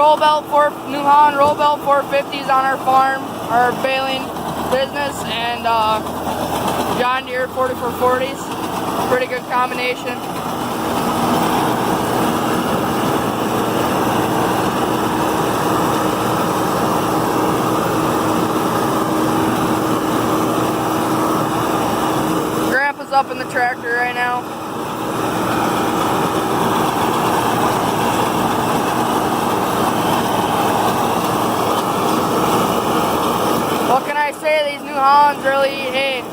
New Holland roll belt 450s on our farm, our baling business, and John Deere 4440s. Pretty good combination. Grandpa's up in the tractor right now. What can I say? These New Hollands really eat hay.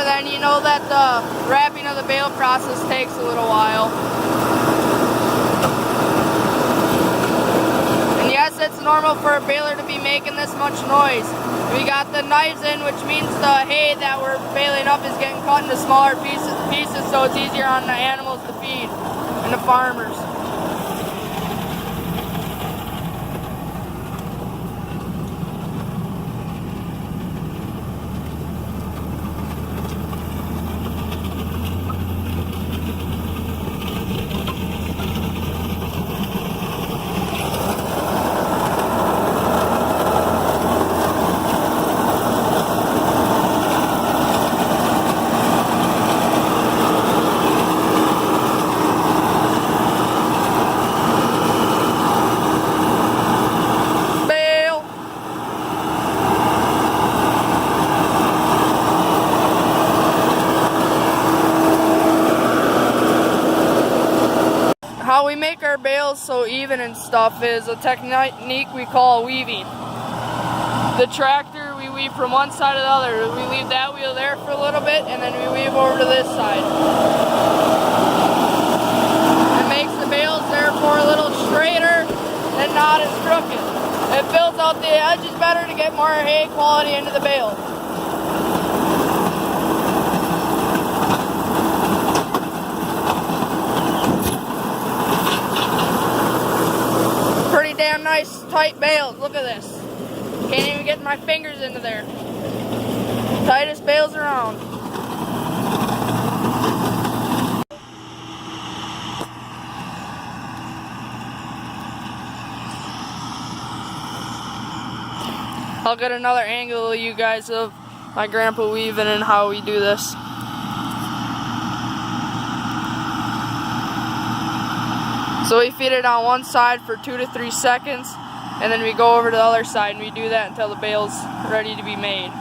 Then you know that the wrapping of the bale process takes a little while. And yes, it's normal for a baler to be making this much noise. We got the knives in, which means the hay that we're baling up is getting cut into smaller pieces, so it's easier on the animals to feed and the farmers. How we make our bales so even and stuff is a technique we call weaving. The tractor, we weave from one side to the other. We leave that wheel there for a little bit, and then we weave over to this side. It makes the bales therefore a little straighter and not as crooked. It fills out the edges better to get more hay quality into the bale. Pretty damn nice tight bales. Look at this. Can't even get my fingers into there. Tightest bales around. I'll get another angle of you guys of my grandpa weaving and how we do this. So we feed it on one side for 2 to 3 seconds, and then we go over to the other side and we do that until the bale's ready to be made.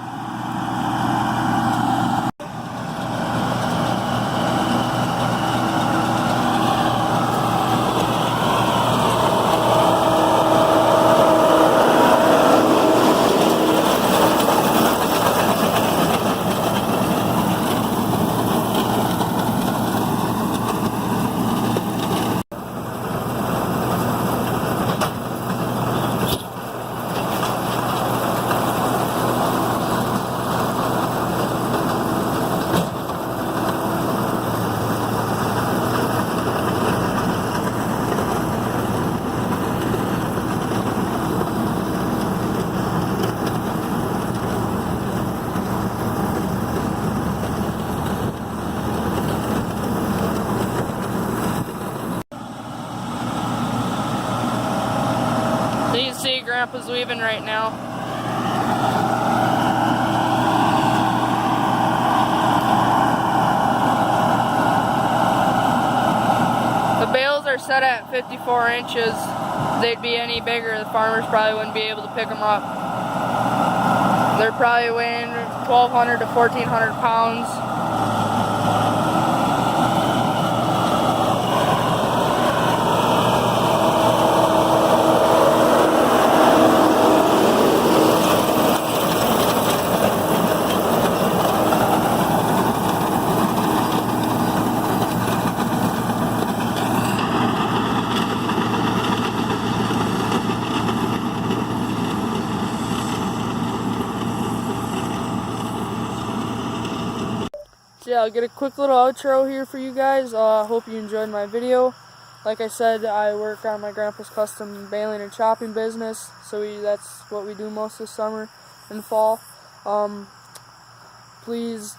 So you can see Grandpa's weaving right now. The bales are set at 54 inches. If they'd be any bigger, the farmers probably wouldn't be able to pick them up. They're probably weighing 1,200 to 1,400 pounds. yeah, I'll get a quick little outro here for you guys. Hope you enjoyed my video. Like I said, I work on my grandpa's custom baling and chopping business, so that's what we do most of the summer and fall. Please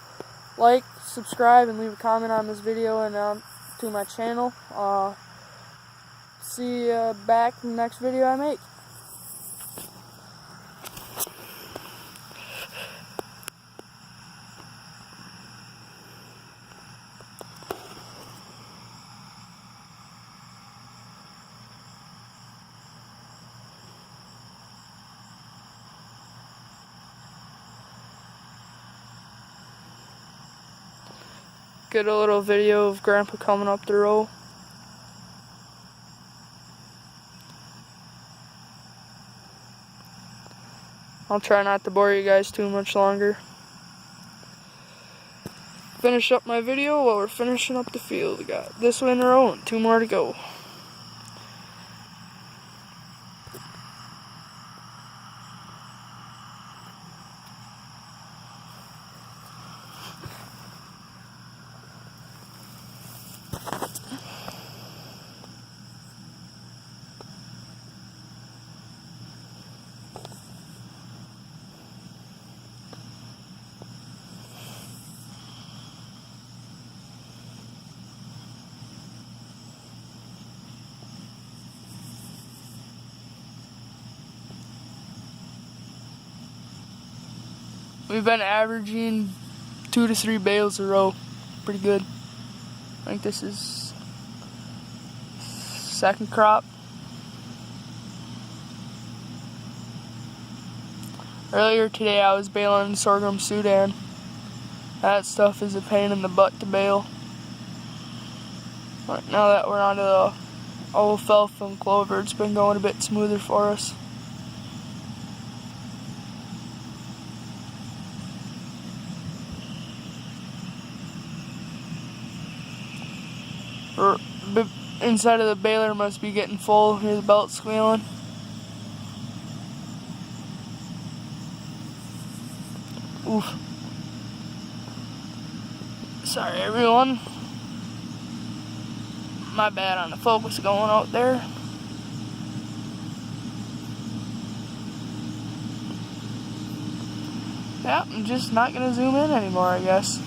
like, subscribe, and leave a comment on this video and to my channel. See you back in the next video I make. Get a little video of Grandpa coming up the row. I'll try not to bore you guys too much longer. Finish up my video while we're finishing up the field. We got this one in a row and 2 more to go. We've been averaging 2 to 3 bales a row. Pretty good. I think this is second crop. Earlier today I was baling sorghum Sudan. That stuff is a pain in the butt to bale. But now that we're onto the alfalfa and clover, it's been going a bit smoother for us. Inside of the baler must be getting full. Hear the belt squealing. Oof. Sorry everyone. My bad on the focus going out there. Yeah, I'm just not gonna zoom in anymore, I guess.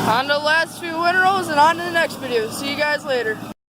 On to the last few winter rolls and on to the next video. See you guys later.